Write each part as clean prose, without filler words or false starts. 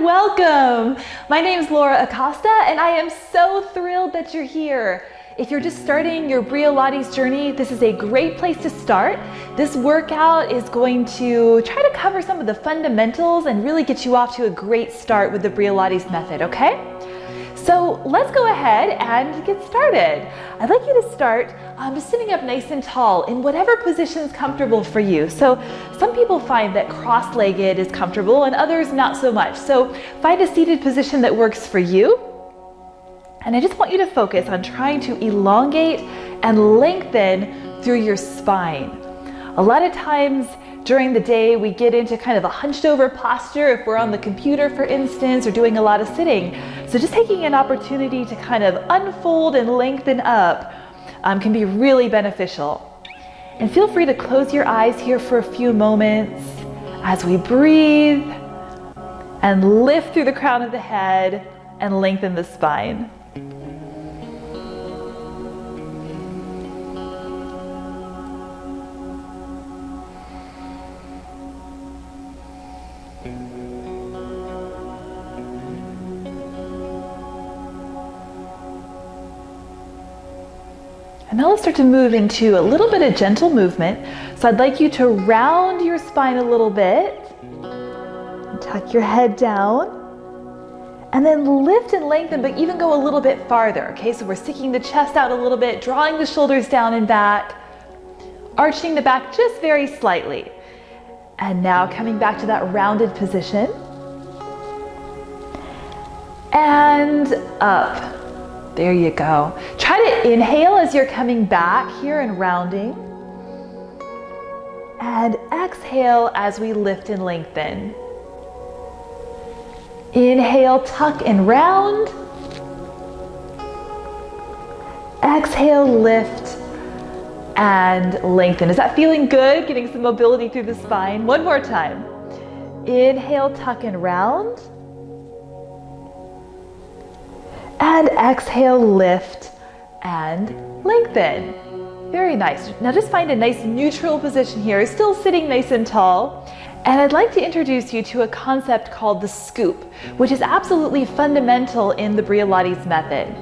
welcome. My name is Laura Acosta and I am so thrilled that you're here. If you're just starting your Briolates journey, this is a great place to start. This workout is going to try to cover some of the fundamentals and really get you off to a great start with the Briolates method, okay? So let's go ahead and get started. I'd like you to start just sitting up nice and tall in whatever position is comfortable for you. So some people find that cross-legged is comfortable and others not so much. So find a seated position that works for you. And I just want you to focus on trying to elongate and lengthen through your spine. A lot of times during the day, we get into kind of a hunched over posture if we're on the computer, for instance, or doing a lot of sitting. So just taking an opportunity to kind of unfold and lengthen up can be really beneficial. And feel free to close your eyes here for a few moments as we breathe and lift through the crown of the head and lengthen the spine. And now let's start to move into a little bit of gentle movement. So I'd like you to round your spine a little bit, and tuck your head down, and then lift and lengthen, but even go a little bit farther. Okay, so we're sticking the chest out a little bit, drawing the shoulders down and back, arching the back just very slightly. And now coming back to that rounded position. And up. There you go. Try to inhale as you're coming back here and rounding. And exhale as we lift and lengthen. Inhale, tuck and round. Exhale, lift and lengthen. Is that feeling good? Getting some mobility through the spine. One more time. Inhale, tuck and round. And exhale, lift and lengthen. Very nice. Now just find a nice neutral position here, still sitting nice and tall. And I'd like to introduce you to a concept called the scoop, which is absolutely fundamental in the Briolates method.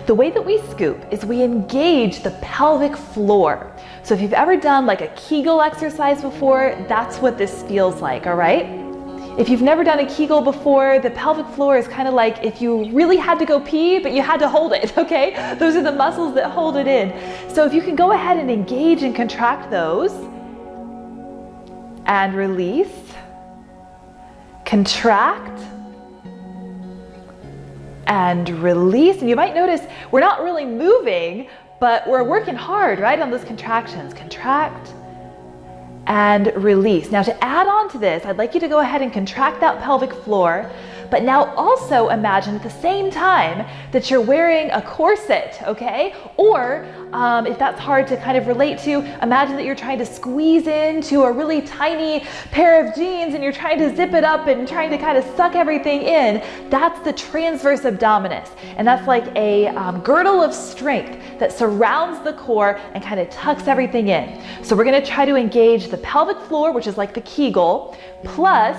The way that we scoop is we engage the pelvic floor. So if you've ever done like a Kegel exercise before, that's what this feels like, all right? If you've never done a Kegel before, the pelvic floor is kind of like if you really had to go pee, but you had to hold it, okay? Those are the muscles that hold it in. So if you can go ahead and engage and contract those, and release, contract, and release. And you might notice we're not really moving, but we're working hard, right, on those contractions. Contract, and release. Now to add on to this, I'd like you to go ahead and contract that pelvic floor, but now also imagine at the same time that you're wearing a corset, okay? Or if that's hard to kind of relate to, imagine that you're trying to squeeze into a really tiny pair of jeans and you're trying to zip it up and trying to kind of suck everything in. That's the transverse abdominis. And that's like a girdle of strength that surrounds the core and kind of tucks everything in. So we're gonna try to engage the pelvic floor, which is like the Kegel, plus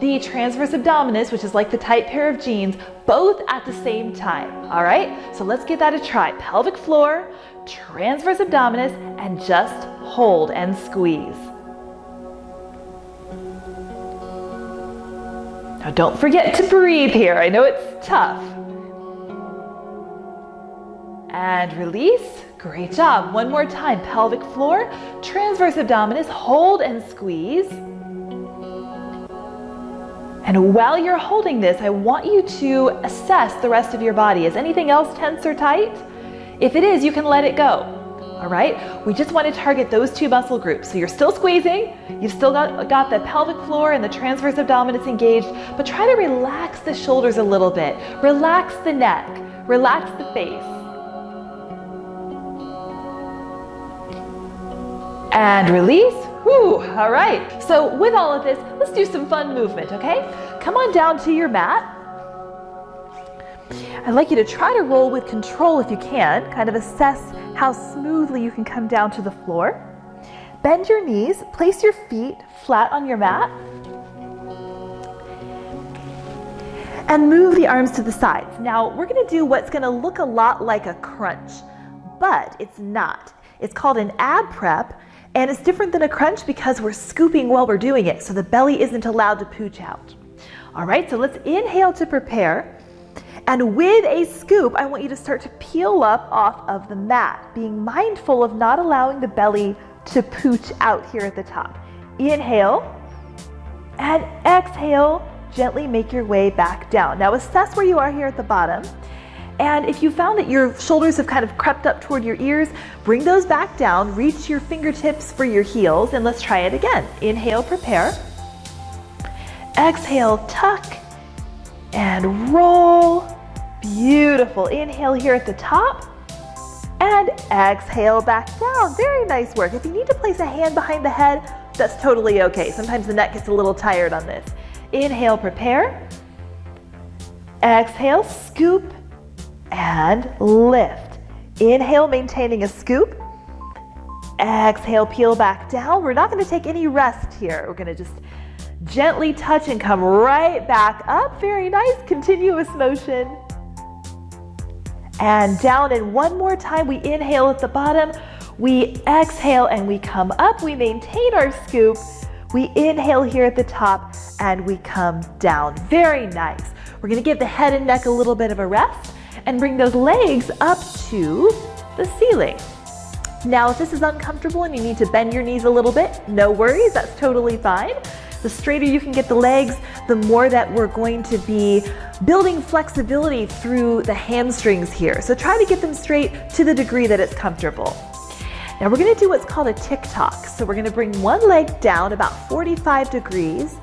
the transverse abdominis, which is like the tight pair of jeans, both at the same time, all right? So let's give that a try. Pelvic floor, transverse abdominis, and just hold and squeeze. Now don't forget to breathe here. I know it's tough. And release. Great job. One more time. Pelvic floor, transverse abdominis, hold and squeeze. And while you're holding this, I want you to assess the rest of your body. Is anything else tense or tight? If it is, you can let it go. All right? We just want to target those two muscle groups. So you're still squeezing, you've still got the pelvic floor and the transverse abdominis engaged, but try to relax the shoulders a little bit. Relax the neck, relax the face. And release. Whew, all right. So with all of this, let's do some fun movement, okay? Come on down to your mat. I'd like you to try to roll with control if you can, kind of assess how smoothly you can come down to the floor. Bend your knees, place your feet flat on your mat. and move the arms to the sides. Now we're gonna do what's gonna look a lot like a crunch, but it's not. It's called an ab prep, and it's different than a crunch because we're scooping while we're doing it, so the belly isn't allowed to pooch out. All right, so let's inhale to prepare. And with a scoop, I want you to start to peel up off of the mat, being mindful of not allowing the belly to pooch out here at the top. Inhale and exhale, gently make your way back down. Now assess where you are here at the bottom. And if you found that your shoulders have kind of crept up toward your ears, bring those back down, reach your fingertips for your heels, and let's try it again. Inhale, prepare. Exhale, tuck and roll. Beautiful. Inhale here at the top and exhale back down. Very nice work. If you need to place a hand behind the head, that's totally okay. Sometimes the neck gets a little tired on this. Inhale, prepare. Exhale, scoop and lift. Inhale, maintaining a scoop. Exhale, peel back down. We're not going to take any rest here. We're going to just gently touch and come right back up. Very nice, continuous motion. And down, and one more time. We inhale at the bottom, we exhale and we come up. We maintain our scoop. We inhale here at the top and we come down. Very nice. We're going to give the head and neck a little bit of a rest and bring those legs up to the ceiling. Now, if this is uncomfortable and you need to bend your knees a little bit, no worries, that's totally fine. The straighter you can get the legs, the more that we're going to be building flexibility through the hamstrings here. So try to get them straight to the degree that it's comfortable. Now we're going to do what's called a tick-tock. So we're going to bring one leg down about 45 degrees,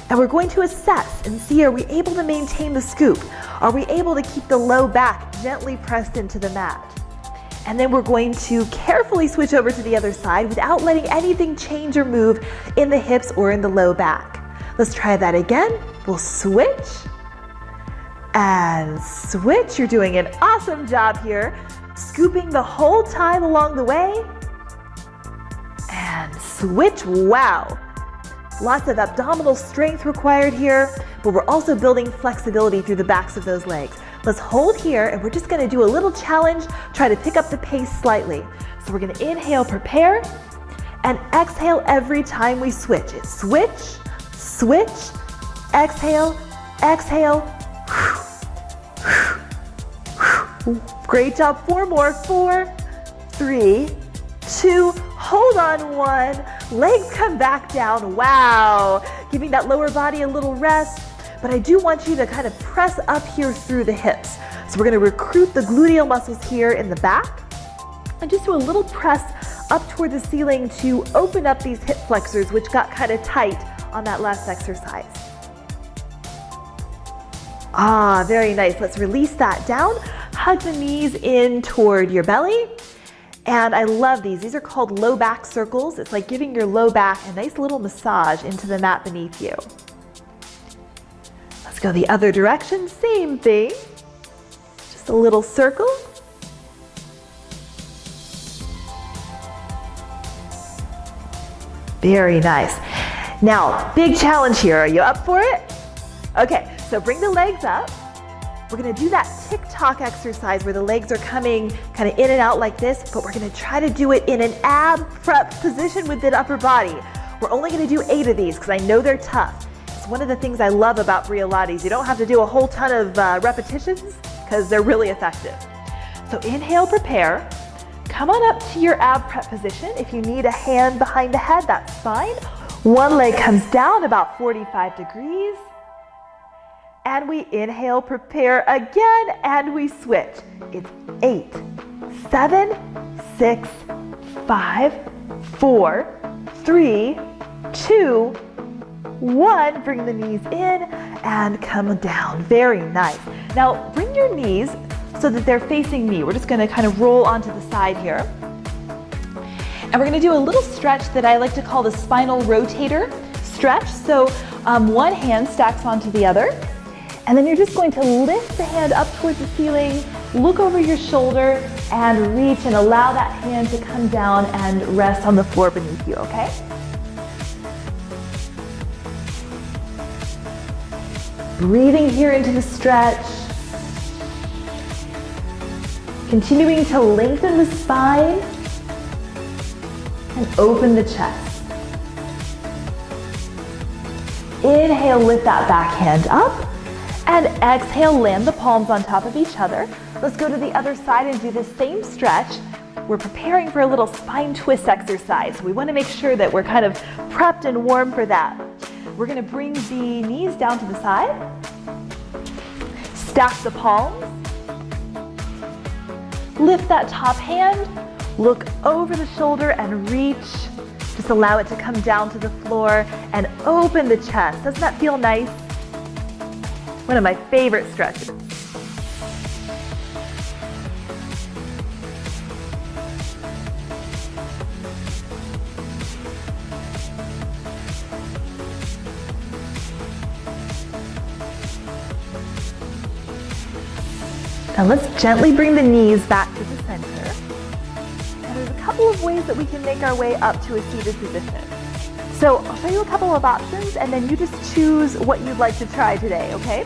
and we're going to assess and see, are we able to maintain the scoop? Are we able to keep the low back gently pressed into the mat? And then we're going to carefully switch over to the other side without letting anything change or move in the hips or in the low back. Let's try that again. We'll switch and switch. You're doing an awesome job here. Scooping the whole time along the way. And switch. Wow. Lots of abdominal strength required here, but we're also building flexibility through the backs of those legs. Let's hold here, and we're just going to do a little challenge, try to pick up the pace slightly. So we're going to inhale, prepare, and exhale every time we switch. It's switch, switch, exhale, exhale. Great job. 4 more. 4, 3, 2, hold on 1. Legs come back down. Wow. Giving that lower body a little rest. But I do want you to kind of press up here through the hips. So we're going to recruit the gluteal muscles here in the back and just do a little press up toward the ceiling to open up these hip flexors, which got kind of tight on that last exercise. Ah, very nice. Let's release that down. Hug the knees in toward your belly. And I love these. These are called low back circles. It's like giving your low back a nice little massage into the mat beneath you. Let's go the other direction, same thing. Just a little circle. Very nice. Now, big challenge here. Are you up for it? Okay, so bring the legs up. We're gonna do that tick-tock exercise where the legs are coming kind of in and out like this, but we're gonna try to do it in an ab prep position with the upper body. We're only gonna do 8 of these because I know they're tough. One of the things I love about Briolates, you don't have to do a whole ton of repetitions because they're really effective. So inhale, prepare. Come on up to your ab prep position. If you need a hand behind the head, that's fine. One leg comes down about 45 degrees. And we inhale, prepare again, and we switch. It's 8, 7, 6, 5, 4, 3, 2, 1, bring the knees in and come down. Very nice. Now bring your knees so that they're facing me. We're just going to kind of roll onto the side here. And we're going to do a little stretch that I like to call the spinal rotator stretch. So one hand stacks onto the other. And then you're just going to lift the hand up towards the ceiling, look over your shoulder, and reach and allow that hand to come down and rest on the floor beneath you, okay? Breathing here into the stretch. Continuing to lengthen the spine and open the chest. Inhale, lift that back hand up, and exhale, land the palms on top of each other. Let's go to the other side and do the same stretch. We're preparing for a little spine twist exercise. We want to make sure that we're kind of prepped and warm for that. We're going to bring the knees down to the side. Stack the palms. Lift that top hand. Look over the shoulder and reach. Just allow it to come down to the floor and open the chest. Doesn't that feel nice? One of my favorite stretches. Now let's gently bring the knees back to the center. And there's a couple of ways that we can make our way up to a seated position. So I'll show you a couple of options and then you just choose what you'd like to try today, okay?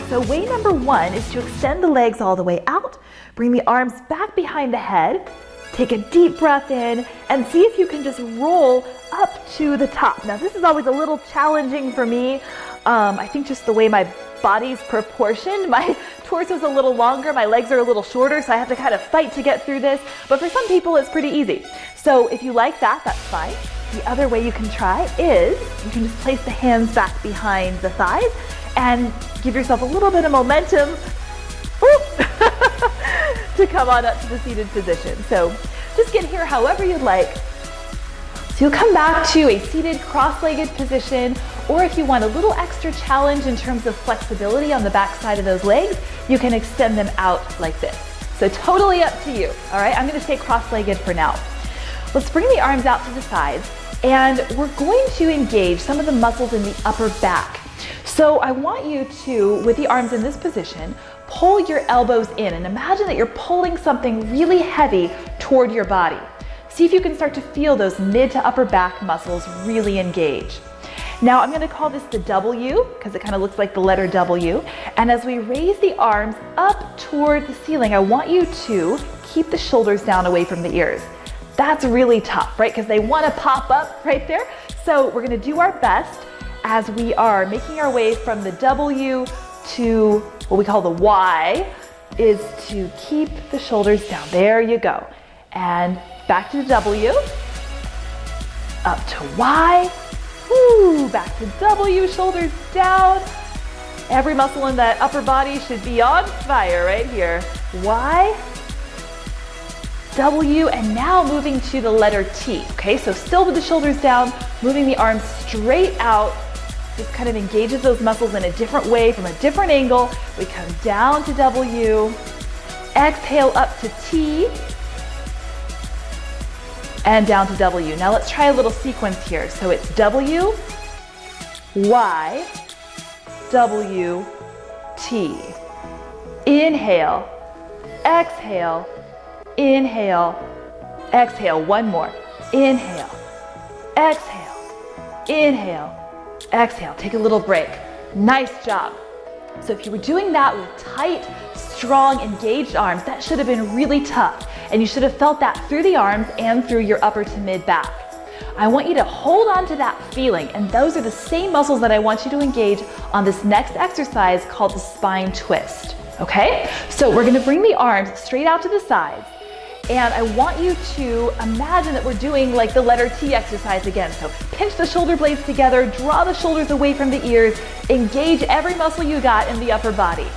So way number one is to extend the legs all the way out, bring the arms back behind the head, take a deep breath in, and see if you can just roll up to the top. Now this is always a little challenging for me. I think just the way my body's proportioned, my torso's a little longer, my legs are a little shorter, so I have to kind of fight to get through this. But for some people, it's pretty easy. So if you like that, that's fine. The other way you can try is you can just place the hands back behind the thighs and give yourself a little bit of momentum to come on up to the seated position. So just get here however you'd like. So you'll come back to a seated cross-legged position, or if you want a little extra challenge in terms of flexibility on the back side of those legs, you can extend them out like this. So totally up to you. All right, I'm going to stay cross-legged for now. Let's bring the arms out to the sides, and we're going to engage some of the muscles in the upper back. So I want you to, with the arms in this position, pull your elbows in and imagine that you're pulling something really heavy toward your body. See if you can start to feel those mid to upper back muscles really engage. Now I'm going to call this the W because it kind of looks like the letter W. And as we raise the arms up toward the ceiling, I want you to keep the shoulders down away from the ears. That's really tough, right? Because they want to pop up right there. So we're going to do our best as we are making our way from the W to what we call the Y, is to keep the shoulders down. There you go. And back to the W, up to Y, woo, back to W, shoulders down. Every muscle in that upper body should be on fire right here. Y, W, and now moving to the letter T. Okay, so still with the shoulders down, moving the arms straight out. This kind of engages those muscles in a different way, from a different angle. We come down to W, exhale up to T, and down to W. Now let's try a little sequence here. So it's W, Y, W, T. Inhale, exhale, inhale, exhale. One more. Inhale, exhale, inhale, exhale. Take a little break. Nice job. So if you were doing that with tight, strong, engaged arms, that should have been really tough. And you should have felt that through the arms and through your upper to mid back. I want you to hold on to that feeling, and those are the same muscles that I want you to engage on this next exercise called the spine twist. Okay? So we're gonna bring the arms straight out to the sides, and I want you to imagine that we're doing like the letter T exercise again. So pinch the shoulder blades together, draw the shoulders away from the ears, engage every muscle you got in the upper body.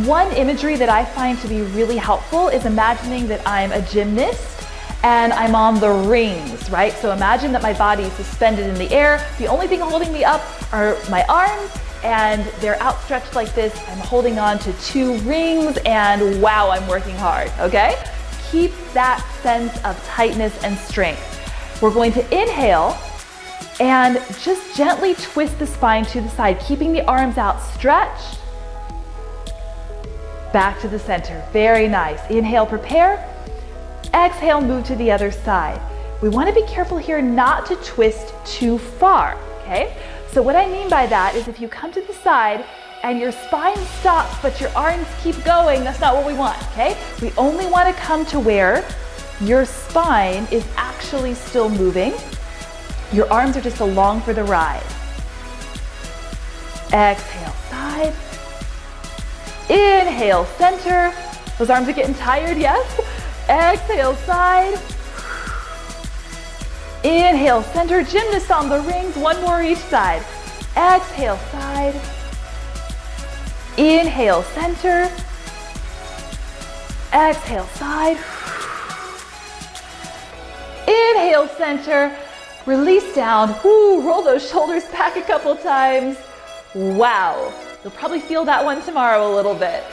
One imagery that I find to be really helpful is imagining that I'm a gymnast and I'm on the rings, right? So imagine that my body is suspended in the air. The only thing holding me up are my arms, and they're outstretched like this. I'm holding on to two rings, and wow, I'm working hard, okay? Keep that sense of tightness and strength. We're going to inhale and just gently twist the spine to the side, keeping the arms outstretched. Back to the center. Very nice. Inhale, prepare. Exhale, move to the other side. We want to be careful here not to twist too far, okay? So what I mean by that is if you come to the side and your spine stops, but your arms keep going, that's not what we want, okay? We only want to come to where your spine is actually still moving. Your arms are just along for the ride. Exhale, side. Inhale, center. Those arms are getting tired, yes? Exhale, side. Inhale, center. Gymnasts on the rings, one more each side. Exhale, side. Inhale, center. Exhale, side. Inhale, center. Release down. Woo, roll those shoulders back a couple times. Wow, you'll probably feel that one tomorrow a little bit.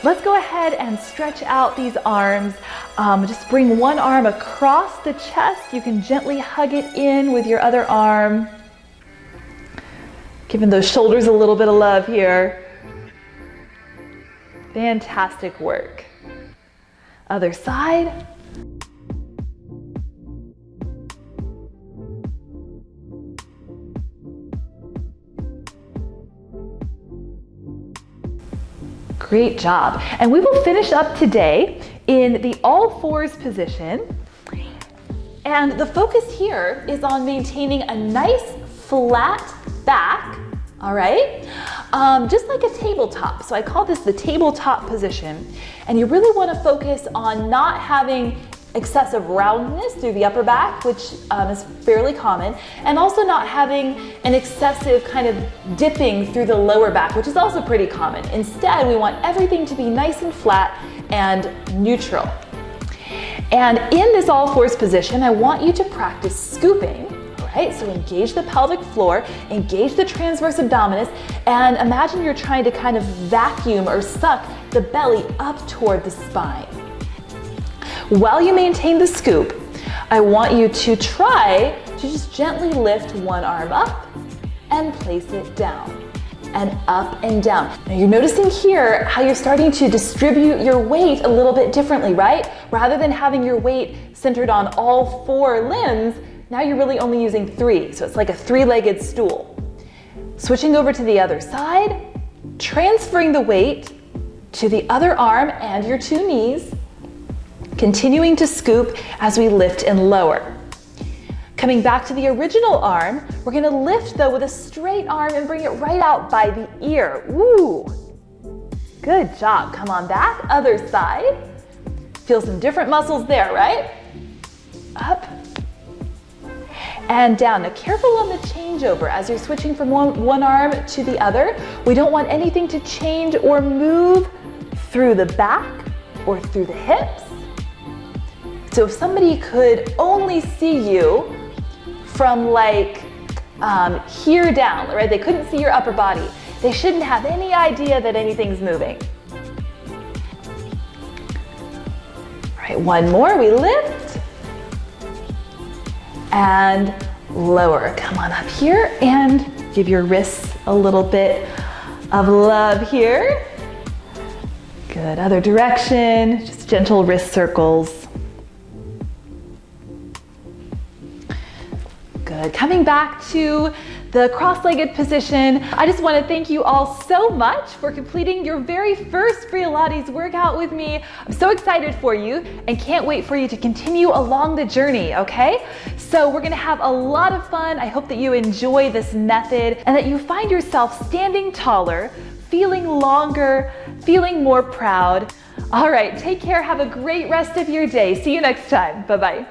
Let's go ahead and stretch out these arms. Just bring one arm across the chest. You can gently hug it in with your other arm. Giving those shoulders a little bit of love here. Fantastic work. Other side. Great job. And we will finish up today in the all fours position. And the focus here is on maintaining a nice flat back, all right? Just like a tabletop. So I call this the tabletop position. And you really want to focus on not having excessive roundness through the upper back, which is fairly common, and also not having an excessive kind of dipping through the lower back, which is also pretty common. Instead, we want everything to be nice and flat and neutral. And in this all fours position, I want you to practice scooping, right? So engage the pelvic floor, engage the transverse abdominis, and imagine you're trying to kind of vacuum or suck the belly up toward the spine. While you maintain the scoop, I want you to try to just gently lift one arm up and place it down, and up and down. Now you're noticing here how you're starting to distribute your weight a little bit differently, right? Rather than having your weight centered on all four limbs, now you're really only using three, so it's like a three-legged stool. Switching over to the other side, transferring the weight to the other arm and your two knees, continuing to scoop as we lift and lower. Coming back to the original arm, we're gonna lift though with a straight arm and bring it right out by the ear. Woo! Good job, come on back, other side. Feel some different muscles there, right? Up and down. Now careful on the changeover as you're switching from one arm to the other. We don't want anything to change or move through the back or through the hips. So if somebody could only see you from like here down, right? They couldn't see your upper body. They shouldn't have any idea that anything's moving. All right, one more, we lift and lower. Come on up here and give your wrists a little bit of love here. Good, other direction, just gentle wrist circles. Good. Coming back to the cross-legged position, I just want to thank you all so much for completing your very first Briolates workout with me. I'm so excited for you and can't wait for you to continue along the journey, okay? So we're going to have a lot of fun. I hope that you enjoy this method and that you find yourself standing taller, feeling longer, feeling more proud. All right, take care. Have a great rest of your day. See you next time. Bye-bye.